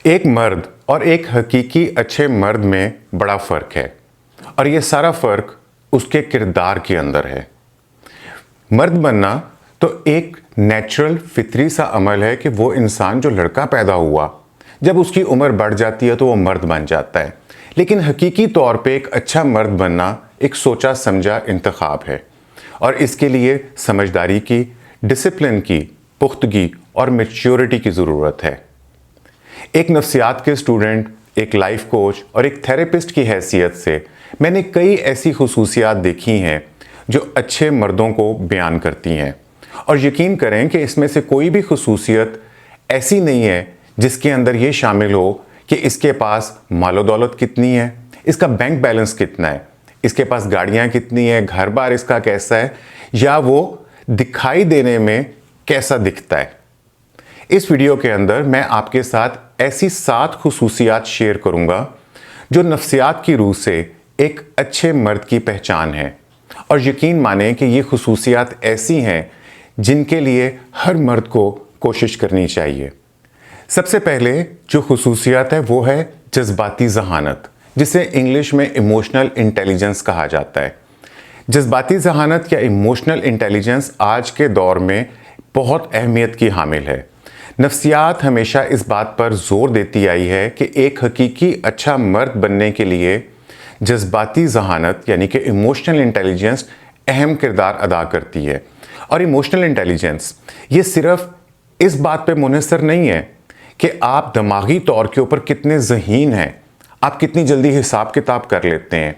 ایک مرد اور ایک حقیقی اچھے مرد میں بڑا فرق ہے، اور یہ سارا فرق اس کے کردار کے اندر ہے۔ مرد بننا تو ایک نیچرل فطری سا عمل ہے کہ وہ انسان جو لڑکا پیدا ہوا، جب اس کی عمر بڑھ جاتی ہے تو وہ مرد بن جاتا ہے۔ لیکن حقیقی طور پہ ایک اچھا مرد بننا ایک سوچا سمجھا انتخاب ہے، اور اس کے لیے سمجھداری کی، ڈسپلن کی، پختگی اور میچیورٹی کی ضرورت ہے۔ ایک نفسیات کے اسٹوڈنٹ، ایک لائف کوچ اور ایک تھیراپسٹ کی حیثیت سے میں نے کئی ایسی خصوصیات دیکھی ہیں جو اچھے مردوں کو بیان کرتی ہیں، اور یقین کریں کہ اس میں سے کوئی بھی خصوصیت ایسی نہیں ہے جس کے اندر یہ شامل ہو کہ اس کے پاس مال و دولت کتنی ہے، اس کا بینک بیلنس کتنا ہے، اس کے پاس گاڑیاں کتنی ہیں، گھر بار اس کا کیسا ہے، یا وہ دکھائی دینے میں کیسا دکھتا ہے۔ اس ویڈیو کے اندر میں آپ کے ساتھ ایسی 7 خصوصیات شیئر کروں گا جو نفسیات کی روح سے ایک اچھے مرد کی پہچان ہے، اور یقین مانیں کہ یہ خصوصیات ایسی ہیں جن کے لیے ہر مرد کو کوشش کرنی چاہیے۔ سب سے پہلے جو خصوصیات ہے وہ ہے جذباتی ذہانت، جسے انگلش میں ایموشنل انٹیلیجنس کہا جاتا ہے۔ جذباتی ذہانت یا ایموشنل انٹیلیجنس آج کے دور میں بہت اہمیت کی حامل ہے۔ نفسیات ہمیشہ اس بات پر زور دیتی آئی ہے کہ ایک حقیقی اچھا مرد بننے کے لیے جذباتی ذہانت یعنی کہ ایموشنل انٹیلیجنس اہم کردار ادا کرتی ہے۔ اور ایموشنل انٹیلیجنس یہ صرف اس بات پہ منحصر نہیں ہے کہ آپ دماغی طور کے اوپر کتنے ذہین ہیں، آپ کتنی جلدی حساب کتاب کر لیتے ہیں،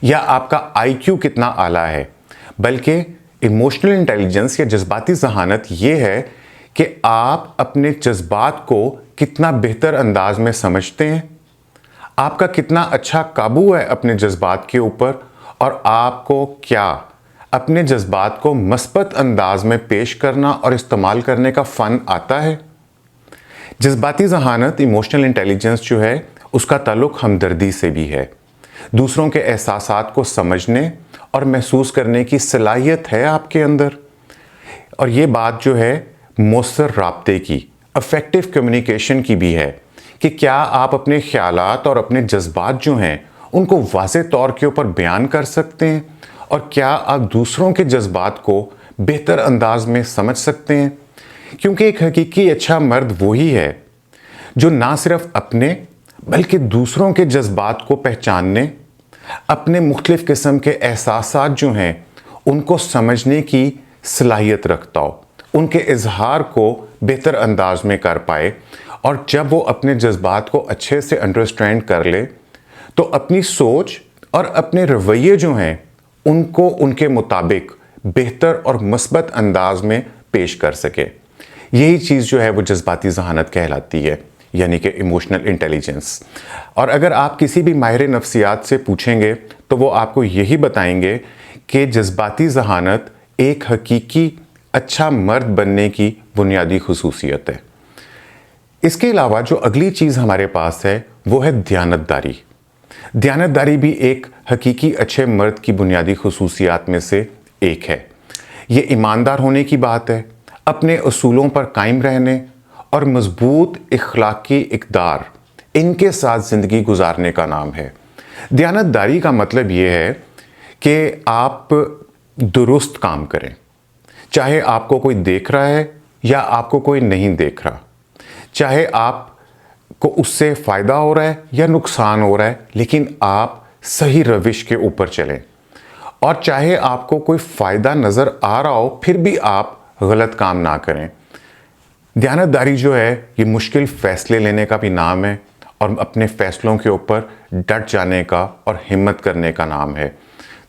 یا آپ کا آئی کیو کتنا اعلیٰ ہے، بلکہ ایموشنل انٹیلیجنس یا جذباتی ذہانت یہ ہے کہ آپ اپنے جذبات کو کتنا بہتر انداز میں سمجھتے ہیں، آپ کا کتنا اچھا قابو ہے اپنے جذبات کے اوپر، اور آپ کو کیا اپنے جذبات کو مثبت انداز میں پیش کرنا اور استعمال کرنے کا فن آتا ہے۔ جذباتی ذہانت ایموشنل انٹیلیجنس جو ہے اس کا تعلق ہمدردی سے بھی ہے۔ دوسروں کے احساسات کو سمجھنے اور محسوس کرنے کی صلاحیت ہے آپ کے اندر، اور یہ بات جو ہے مؤثر رابطے کی، افیکٹو کمیونیکیشن کی بھی ہے کہ کیا آپ اپنے خیالات اور اپنے جذبات جو ہیں ان کو واضح طور کے اوپر بیان کر سکتے ہیں، اور کیا آپ دوسروں کے جذبات کو بہتر انداز میں سمجھ سکتے ہیں۔ کیونکہ ایک حقیقی اچھا مرد وہی ہے جو نہ صرف اپنے بلکہ دوسروں کے جذبات کو پہچاننے، اپنے مختلف قسم کے احساسات جو ہیں ان کو سمجھنے کی صلاحیت رکھتا ہو، ان کے اظہار کو بہتر انداز میں کر پائے، اور جب وہ اپنے جذبات کو اچھے سے انڈرسٹینڈ کر لے تو اپنی سوچ اور اپنے رویے جو ہیں ان کو ان کے مطابق بہتر اور مثبت انداز میں پیش کر سکے۔ یہی چیز جو ہے وہ جذباتی ذہانت کہلاتی ہے، یعنی کہ ایموشنل انٹیلیجنس۔ اور اگر آپ کسی بھی ماہر نفسیات سے پوچھیں گے تو وہ آپ کو یہی بتائیں گے کہ جذباتی ذہانت ایک حقیقی اچھا مرد بننے کی بنیادی خصوصیت ہے۔ اس کے علاوہ جو اگلی چیز ہمارے پاس ہے وہ ہے دیانتداری۔ دیانتداری بھی ایک حقیقی اچھے مرد کی بنیادی خصوصیات میں سے ایک ہے۔ یہ ایماندار ہونے کی بات ہے، اپنے اصولوں پر قائم رہنے اور مضبوط اخلاقی اقدار ان کے ساتھ زندگی گزارنے کا نام ہے۔ دیانتداری کا مطلب یہ ہے کہ آپ درست کام کریں، چاہے آپ کو کوئی دیکھ رہا ہے یا آپ کو کوئی نہیں دیکھ رہا، چاہے آپ کو اس سے فائدہ ہو رہا ہے یا نقصان ہو رہا ہے، لیکن آپ صحیح روش کے اوپر چلیں، اور چاہے آپ کو کوئی فائدہ نظر آ رہا ہو پھر بھی آپ غلط کام نہ کریں۔ دیانتداری جو ہے یہ مشکل فیصلے لینے کا بھی نام ہے، اور اپنے فیصلوں کے اوپر ڈٹ جانے کا اور ہمت کرنے کا نام ہے۔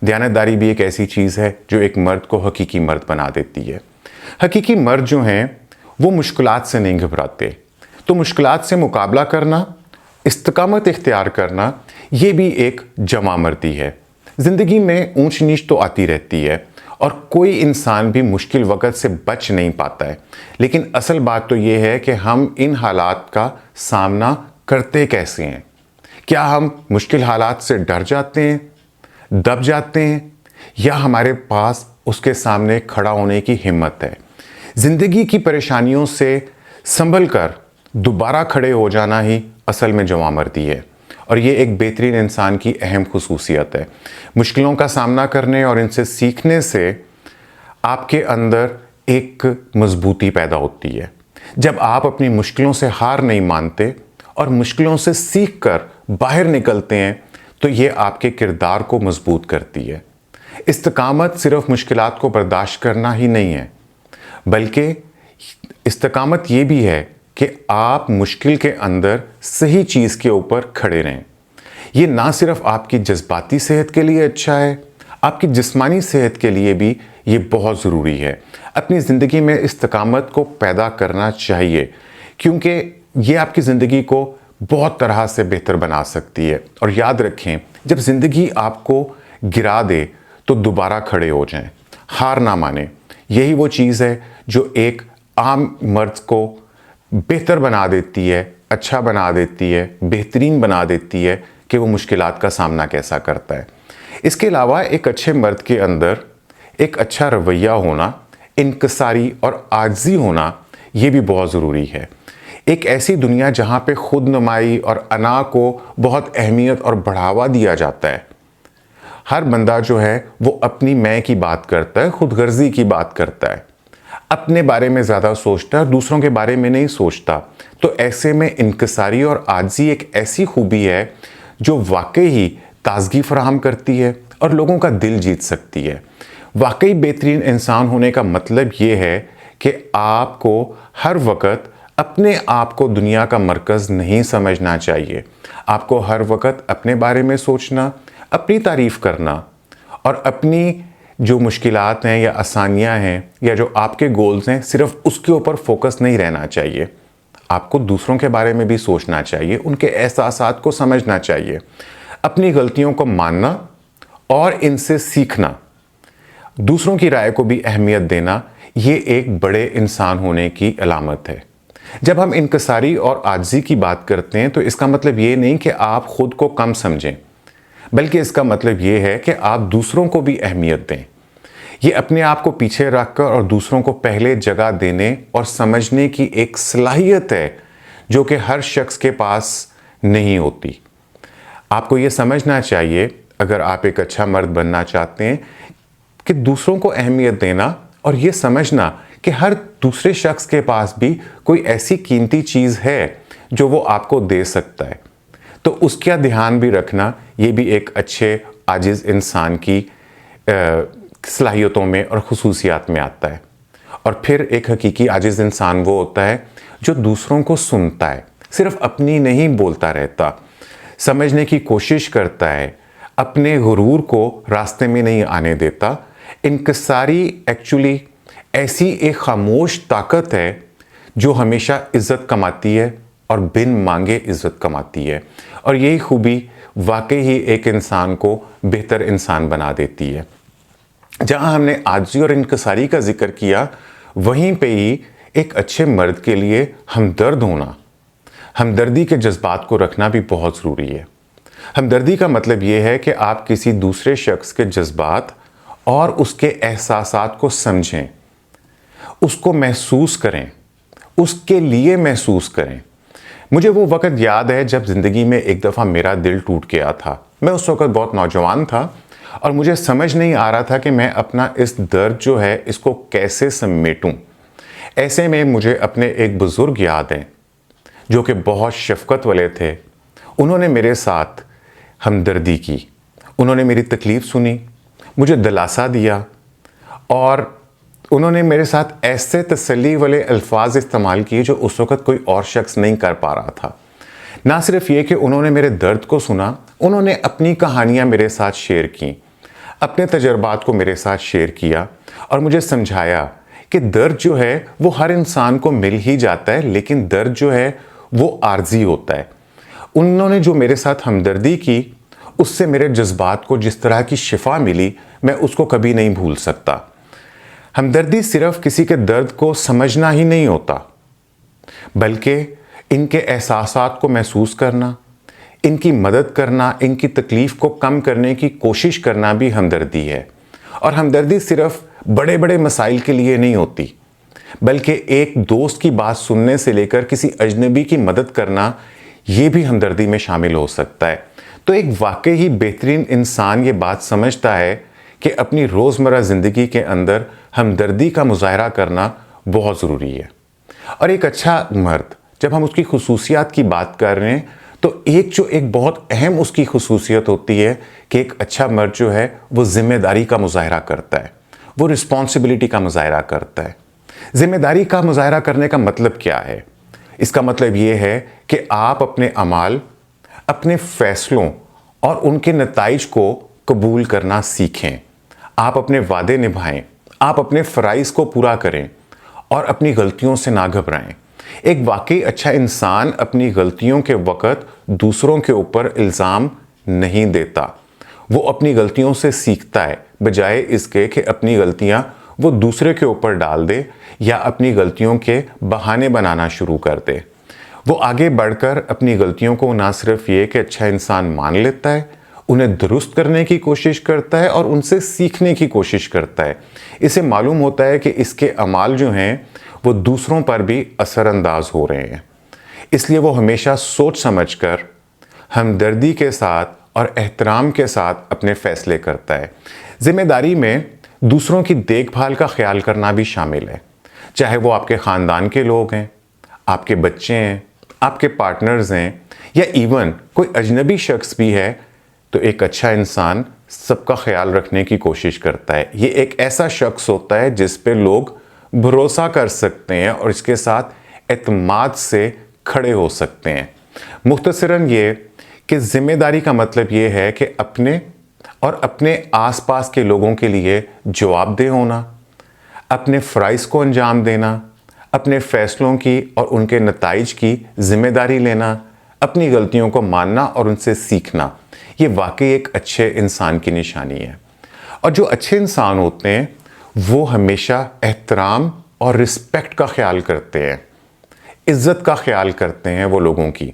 دیانتداری بھی ایک ایسی چیز ہے جو ایک مرد کو حقیقی مرد بنا دیتی ہے۔ حقیقی مرد جو ہیں وہ مشکلات سے نہیں گھبراتے، تو مشکلات سے مقابلہ کرنا، استقامت اختیار کرنا، یہ بھی ایک جمع مردی ہے۔ زندگی میں اونچ نیچ تو آتی رہتی ہے، اور کوئی انسان بھی مشکل وقت سے بچ نہیں پاتا ہے، لیکن اصل بات تو یہ ہے کہ ہم ان حالات کا سامنا کرتے کیسے ہیں۔ کیا ہم مشکل حالات سے ڈر جاتے ہیں، دب جاتے ہیں، یا ہمارے پاس اس کے سامنے کھڑا ہونے کی ہمت ہے۔ زندگی کی پریشانیوں سے سنبھل کر دوبارہ کھڑے ہو جانا ہی اصل میں جوان مردی ہے، اور یہ ایک بہترین انسان کی اہم خصوصیت ہے۔ مشکلوں کا سامنا کرنے اور ان سے سیکھنے سے آپ کے اندر ایک مضبوطی پیدا ہوتی ہے۔ جب آپ اپنی مشکلوں سے ہار نہیں مانتے اور مشکلوں سے سیکھ کر باہر نکلتے ہیں تو یہ آپ کے کردار کو مضبوط کرتی ہے۔ استقامت صرف مشکلات کو برداشت کرنا ہی نہیں ہے، بلکہ استقامت یہ بھی ہے کہ آپ مشکل کے اندر صحیح چیز کے اوپر کھڑے رہیں۔ یہ نہ صرف آپ کی جذباتی صحت کے لیے اچھا ہے، آپ کی جسمانی صحت کے لیے بھی یہ بہت ضروری ہے۔ اپنی زندگی میں استقامت کو پیدا کرنا چاہیے، کیونکہ یہ آپ کی زندگی کو بہت طرح سے بہتر بنا سکتی ہے۔ اور یاد رکھیں، جب زندگی آپ کو گرا دے تو دوبارہ کھڑے ہو جائیں، ہار نہ مانیں۔ یہی وہ چیز ہے جو ایک عام مرد کو بہتر بنا دیتی ہے، اچھا بنا دیتی ہے، بہترین بنا دیتی ہے کہ وہ مشکلات کا سامنا کیسا کرتا ہے۔ اس کے علاوہ ایک اچھے مرد کے اندر ایک اچھا رویہ ہونا، انکساری اور عاجزی ہونا، یہ بھی بہت ضروری ہے۔ ایک ایسی دنیا جہاں پہ خود نمائی اور انا کو بہت اہمیت اور بڑھاوا دیا جاتا ہے، ہر بندہ جو ہے وہ اپنی میں کی بات کرتا ہے، خود غرضی کی بات کرتا ہے، اپنے بارے میں زیادہ سوچتا ہے، دوسروں کے بارے میں نہیں سوچتا۔ تو ایسے میں انکساری اور عاجزی ایک ایسی خوبی ہے جو واقعی ہی تازگی فراہم کرتی ہے اور لوگوں کا دل جیت سکتی ہے۔ واقعی بہترین انسان ہونے کا مطلب یہ ہے کہ آپ کو ہر وقت اپنے آپ کو دنیا کا مرکز نہیں سمجھنا چاہیے۔ آپ کو ہر وقت اپنے بارے میں سوچنا، اپنی تعریف کرنا اور اپنی جو مشکلات ہیں یا آسانیاں ہیں یا جو آپ کے گولز ہیں، صرف اس کے اوپر فوکس نہیں رہنا چاہیے۔ آپ کو دوسروں کے بارے میں بھی سوچنا چاہیے، ان کے احساسات کو سمجھنا چاہیے، اپنی غلطیوں کو ماننا اور ان سے سیکھنا، دوسروں کی رائے کو بھی اہمیت دینا، یہ ایک بڑے انسان ہونے کی علامت ہے۔ جب ہم انکساری اور عاجزی کی بات کرتے ہیں تو اس کا مطلب یہ نہیں کہ آپ خود کو کم سمجھیں، بلکہ اس کا مطلب یہ ہے کہ آپ دوسروں کو بھی اہمیت دیں۔ یہ اپنے آپ کو پیچھے رکھ کر اور دوسروں کو پہلے جگہ دینے اور سمجھنے کی ایک صلاحیت ہے جو کہ ہر شخص کے پاس نہیں ہوتی۔ آپ کو یہ سمجھنا چاہیے، اگر آپ ایک اچھا مرد بننا چاہتے ہیں، کہ دوسروں کو اہمیت دینا اور یہ سمجھنا کہ ہر دوسرے شخص کے پاس بھی کوئی ایسی قیمتی چیز ہے جو وہ آپ کو دے سکتا ہے۔ تو اس کا دھیان بھی رکھنا، یہ بھی ایک اچھے عاجز انسان کی صلاحیتوں میں اور خصوصیات میں آتا ہے۔ اور پھر ایک حقیقی عاجز انسان وہ ہوتا ہے جو دوسروں کو سنتا ہے، صرف اپنی نہیں بولتا رہتا، سمجھنے کی کوشش کرتا ہے، اپنے غرور کو راستے میں نہیں آنے دیتا۔ انکساری ایکچولی ایسی ایک خاموش طاقت ہے جو ہمیشہ عزت کماتی ہے اور بن مانگے عزت کماتی ہے، اور یہی خوبی واقعی ہی ایک انسان کو بہتر انسان بنا دیتی ہے۔ جہاں ہم نے عاجزی اور انکساری کا ذکر کیا، وہیں پہ ہی ایک اچھے مرد کے لیے ہمدرد ہونا، ہمدردی کے جذبات کو رکھنا بھی بہت ضروری ہے۔ ہمدردی کا مطلب یہ ہے کہ آپ کسی دوسرے شخص کے جذبات اور اس کے احساسات کو سمجھیں، اس کو محسوس کریں، اس کے لیے محسوس کریں۔ مجھے وہ وقت یاد ہے جب زندگی میں ایک دفعہ میرا دل ٹوٹ گیا تھا۔ میں اس وقت بہت نوجوان تھا اور مجھے سمجھ نہیں آ رہا تھا کہ میں اپنا اس درد جو ہے اس کو کیسے سمیٹوں۔ ایسے میں مجھے اپنے ایک بزرگ یاد ہیں جو کہ بہت شفقت والے تھے۔ انہوں نے میرے ساتھ ہمدردی کی، انہوں نے میری تکلیف سنی، مجھے دلاسا دیا، اور انہوں نے میرے ساتھ ایسے تسلی والے الفاظ استعمال کیے جو اس وقت کوئی اور شخص نہیں کر پا رہا تھا۔ نہ صرف یہ کہ انہوں نے میرے درد کو سنا، انہوں نے اپنی کہانیاں میرے ساتھ شیئر کی، اپنے تجربات کو میرے ساتھ شیئر کیا اور مجھے سمجھایا کہ درد جو ہے وہ ہر انسان کو مل ہی جاتا ہے، لیکن درد جو ہے وہ عارضی ہوتا ہے۔ انہوں نے جو میرے ساتھ ہمدردی کی، اس سے میرے جذبات کو جس طرح کی شفا ملی، میں اس کو کبھی نہیں بھول سکتا۔ ہمدردی صرف کسی کے درد کو سمجھنا ہی نہیں ہوتا، بلکہ ان کے احساسات کو محسوس کرنا، ان کی مدد کرنا، ان کی تکلیف کو کم کرنے کی کوشش کرنا بھی ہمدردی ہے۔ اور ہمدردی صرف بڑے بڑے مسائل کے لیے نہیں ہوتی، بلکہ ایک دوست کی بات سننے سے لے کر کسی اجنبی کی مدد کرنا، یہ بھی ہمدردی میں شامل ہو سکتا ہے۔ تو ایک واقعی بہترین انسان یہ بات سمجھتا ہے کہ اپنی روزمرہ زندگی کے اندر ہمدردی کا مظاہرہ کرنا بہت ضروری ہے۔ اور ایک اچھا مرد، جب ہم اس کی خصوصیات کی بات کر رہے ہیں تو ایک بہت اہم اس کی خصوصیت ہوتی ہے کہ ایک اچھا مرد جو ہے وہ ذمہ داری کا مظاہرہ کرتا ہے، وہ رسپانسبلٹی کا مظاہرہ کرتا ہے۔ ذمہ داری کا مظاہرہ کرنے کا مطلب کیا ہے؟ اس کا مطلب یہ ہے کہ آپ اپنے اعمال، اپنے فیصلوں اور ان کے نتائج کو قبول کرنا سیکھیں۔ آپ اپنے وعدے نبھائیں، آپ اپنے فرائض کو پورا کریں اور اپنی غلطیوں سے نہ گھبرائیں۔ ایک واقعی اچھا انسان اپنی غلطیوں کے وقت دوسروں کے اوپر الزام نہیں دیتا، وہ اپنی غلطیوں سے سیکھتا ہے، بجائے اس کے کہ اپنی غلطیاں وہ دوسرے کے اوپر ڈال دے یا اپنی غلطیوں کے بہانے بنانا شروع کر دے۔ وہ آگے بڑھ کر اپنی غلطیوں کو نہ صرف یہ کہ اچھا انسان مان لیتا ہے، انہیں درست کرنے کی کوشش کرتا ہے اور ان سے سیکھنے کی کوشش کرتا ہے۔ اسے معلوم ہوتا ہے کہ اس کے اعمال جو ہیں وہ دوسروں پر بھی اثر انداز ہو رہے ہیں، اس لیے وہ ہمیشہ سوچ سمجھ کر ہمدردی کے ساتھ اور احترام کے ساتھ اپنے فیصلے کرتا ہے۔ ذمہ داری میں دوسروں کی دیکھ بھال کا خیال کرنا بھی شامل ہے، چاہے وہ آپ کے خاندان کے لوگ ہیں، آپ کے بچے ہیں، آپ کے پارٹنرز ہیں یا ایون کوئی اجنبی شخص بھی ہے، تو ایک اچھا انسان سب کا خیال رکھنے کی کوشش کرتا ہے۔ یہ ایک ایسا شخص ہوتا ہے جس پہ لوگ بھروسہ کر سکتے ہیں اور اس کے ساتھ اعتماد سے کھڑے ہو سکتے ہیں۔ مختصراً یہ کہ ذمہ داری کا مطلب یہ ہے کہ اپنے اور اپنے آس پاس کے لوگوں کے لیے جواب دہ ہونا، اپنے فرائض کو انجام دینا، اپنے فیصلوں کی اور ان کے نتائج کی ذمہ داری لینا، اپنی غلطیوں کو ماننا اور ان سے سیکھنا، یہ واقعی ایک اچھے انسان کی نشانی ہے۔ اور جو اچھے انسان ہوتے ہیں وہ ہمیشہ احترام اور رسپیکٹ کا خیال کرتے ہیں، عزت کا خیال کرتے ہیں۔ وہ لوگوں کی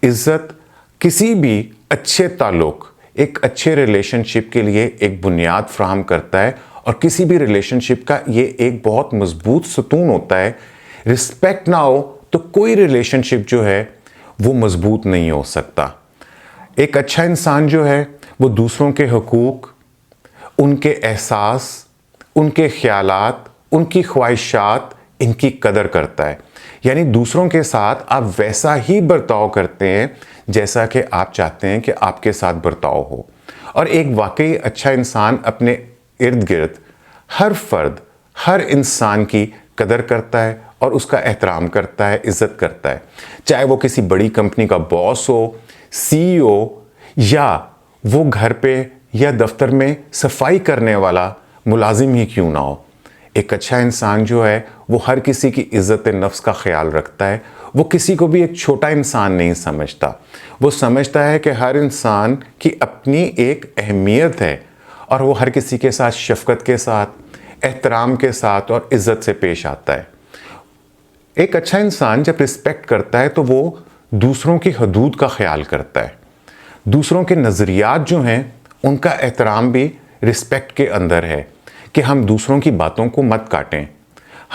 عزت کسی بھی اچھے تعلق، ایک اچھے ریلیشن شپ کے لیے ایک بنیاد فراہم کرتا ہے، اور کسی بھی ریلیشن شپ کا یہ ایک بہت مضبوط ستون ہوتا ہے۔ رسپیکٹ نہ ہو تو کوئی ریلیشن شپ جو ہے وہ مضبوط نہیں ہو سکتا۔ ایک اچھا انسان جو ہے وہ دوسروں کے حقوق، ان کے احساس، ان کے خیالات، ان کی خواہشات، ان کی قدر کرتا ہے۔ یعنی دوسروں کے ساتھ آپ ویسا ہی برتاؤ کرتے ہیں جیسا کہ آپ چاہتے ہیں کہ آپ کے ساتھ برتاؤ ہو۔ اور ایک واقعی اچھا انسان اپنے ارد گرد ہر فرد، ہر انسان کی قدر کرتا ہے اور اس کا احترام کرتا ہے، عزت کرتا ہے، چاہے وہ کسی بڑی کمپنی کا باس ہو، سی او، یا وہ گھر پہ یا دفتر میں صفائی کرنے والا ملازم ہی کیوں نہ ہو۔ ایک اچھا انسان جو ہے وہ ہر کسی کی عزت نفس کا خیال رکھتا ہے، وہ کسی کو بھی ایک چھوٹا انسان نہیں سمجھتا، وہ سمجھتا ہے کہ ہر انسان کی اپنی ایک اہمیت ہے اور وہ ہر کسی کے ساتھ شفقت کے ساتھ، احترام کے ساتھ اور عزت سے پیش آتا ہے۔ ایک اچھا انسان جب رسپیکٹ کرتا ہے تو وہ دوسروں کی حدود کا خیال کرتا ہے، دوسروں کے نظریات جو ہیں ان کا احترام بھی رسپیکٹ کے اندر ہے، کہ ہم دوسروں کی باتوں کو مت کاٹیں،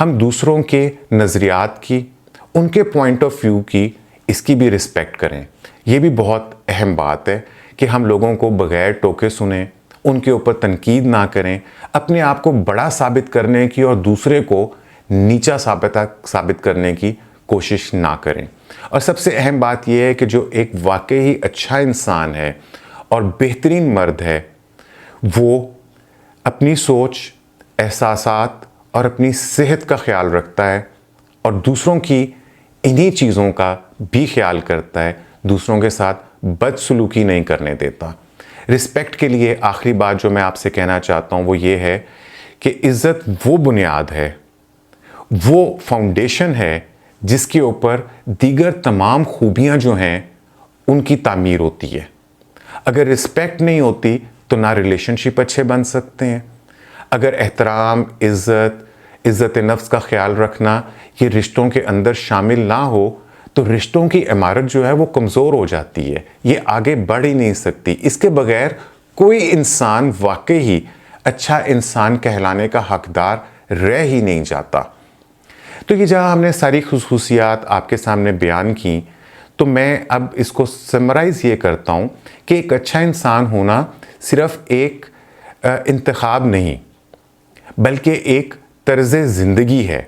ہم دوسروں کے نظریات کی، ان کے پوائنٹ آف ویو کی، اس کی بھی رسپیکٹ کریں۔ یہ بھی بہت اہم بات ہے کہ ہم لوگوں کو بغیر ٹوکے سنیں، ان کے اوپر تنقید نہ کریں، اپنے آپ کو بڑا ثابت کرنے کی اور دوسرے کو نیچا ثابت کرنے کی کوشش نہ کریں۔ اور سب سے اہم بات یہ ہے کہ جو ایک واقعی اچھا انسان ہے اور بہترین مرد ہے، وہ اپنی سوچ، احساسات اور اپنی صحت کا خیال رکھتا ہے اور دوسروں کی انہی چیزوں کا بھی خیال کرتا ہے، دوسروں کے ساتھ بدسلوکی نہیں کرنے دیتا۔ رسپیکٹ کے لیے آخری بات جو میں آپ سے کہنا چاہتا ہوں وہ یہ ہے کہ عزت وہ بنیاد ہے، وہ فاؤنڈیشن ہے جس کے اوپر دیگر تمام خوبیاں جو ہیں ان کی تعمیر ہوتی ہے۔ اگر رسپیکٹ نہیں ہوتی تو نہ ریلیشن شپ اچھے بن سکتے ہیں۔ اگر احترام، عزت نفس کا خیال رکھنا یہ رشتوں کے اندر شامل نہ ہو تو رشتوں کی عمارت جو ہے وہ کمزور ہو جاتی ہے، یہ آگے بڑھ ہی نہیں سکتی۔ اس کے بغیر کوئی انسان واقعی اچھا انسان کہلانے کا حقدار رہ ہی نہیں جاتا۔ تو یہ جہاں ہم نے ساری خصوصیات آپ کے سامنے بیان کی، تو میں اب اس کو سمرائز یہ کرتا ہوں کہ ایک اچھا انسان ہونا صرف ایک انتخاب نہیں بلکہ ایک طرز زندگی ہے۔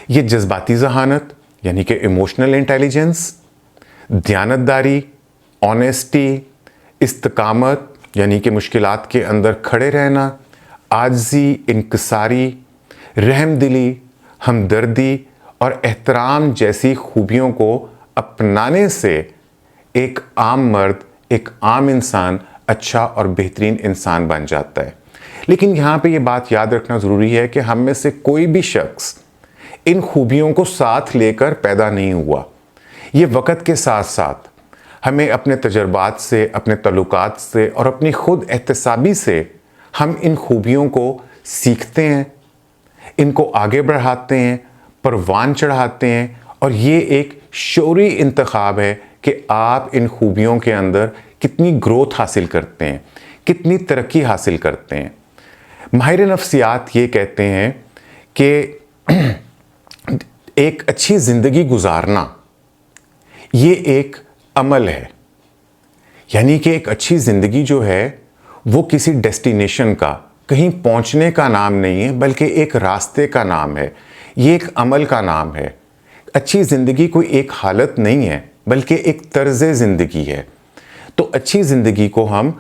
یہ جذباتی ذہانت یعنی کہ ایموشنل انٹیلیجنس، دیانتداری، آنیسٹی، استقامت یعنی کہ مشکلات کے اندر کھڑے رہنا، عاجزی، انکساری، رحم دلی، ہمدردی اور احترام جیسی خوبیوں کو اپنانے سے ایک عام مرد، ایک عام انسان اچھا اور بہترین انسان بن جاتا ہے۔ لیکن یہاں پہ یہ بات یاد رکھنا ضروری ہے کہ ہم میں سے کوئی بھی شخص ان خوبیوں کو ساتھ لے کر پیدا نہیں ہوا۔ یہ وقت کے ساتھ ساتھ ہمیں اپنے تجربات سے، اپنے تعلقات سے اور اپنی خود احتسابی سے ہم ان خوبیوں کو سیکھتے ہیں، ان کو آگے بڑھاتے ہیں، پروان چڑھاتے ہیں، اور یہ ایک شعوری انتخاب ہے کہ آپ ان خوبیوں کے اندر کتنی گروتھ حاصل کرتے ہیں، کتنی ترقی حاصل کرتے ہیں۔ ماہر نفسیات یہ کہتے ہیں کہ ایک اچھی زندگی گزارنا یہ ایک عمل ہے، یعنی کہ ایک اچھی زندگی جو ہے وہ کسی ڈیسٹینیشن کا، کہیں پہنچنے کا نام نہیں ہے بلکہ ایک راستے کا نام ہے، یہ ایک عمل کا نام ہے۔ اچھی زندگی کوئی ایک حالت نہیں ہے بلکہ ایک طرز زندگی ہے۔ تو اچھی زندگی کو ہم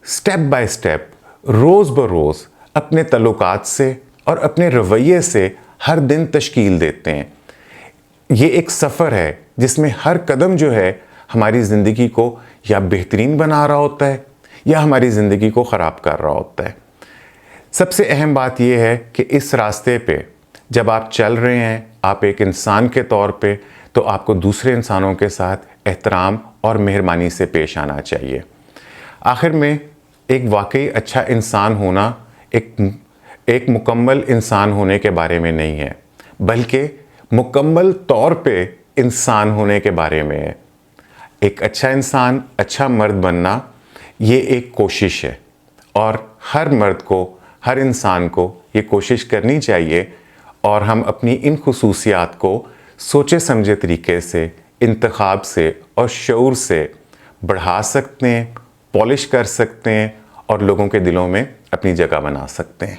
سٹیپ بائی سٹیپ، روز بروز اپنے تعلقات سے اور اپنے رویے سے ہر دن تشکیل دیتے ہیں۔ یہ ایک سفر ہے جس میں ہر قدم جو ہے ہماری زندگی کو یا بہترین بنا رہا ہوتا ہے یا ہماری زندگی کو خراب کر رہا ہوتا ہے۔ سب سے اہم بات یہ ہے کہ اس راستے پہ جب آپ چل رہے ہیں، آپ ایک انسان کے طور پہ، تو آپ کو دوسرے انسانوں کے ساتھ احترام اور مہربانی سے پیش آنا چاہیے۔ آخر میں ایک واقعی اچھا انسان ہونا ایک مکمل انسان ہونے کے بارے میں نہیں ہے بلکہ مکمل طور پہ انسان ہونے کے بارے میں ہے۔ ایک اچھا انسان، اچھا مرد بننا یہ ایک کوشش ہے، اور ہر مرد کو، ہر انسان کو یہ کوشش کرنی چاہیے، اور ہم اپنی ان خصوصیات کو سوچے سمجھے طریقے سے، انتخاب سے اور شعور سے بڑھا سکتے ہیں، پالش کر سکتے ہیں اور لوگوں کے دلوں میں اپنی جگہ بنا سکتے ہیں۔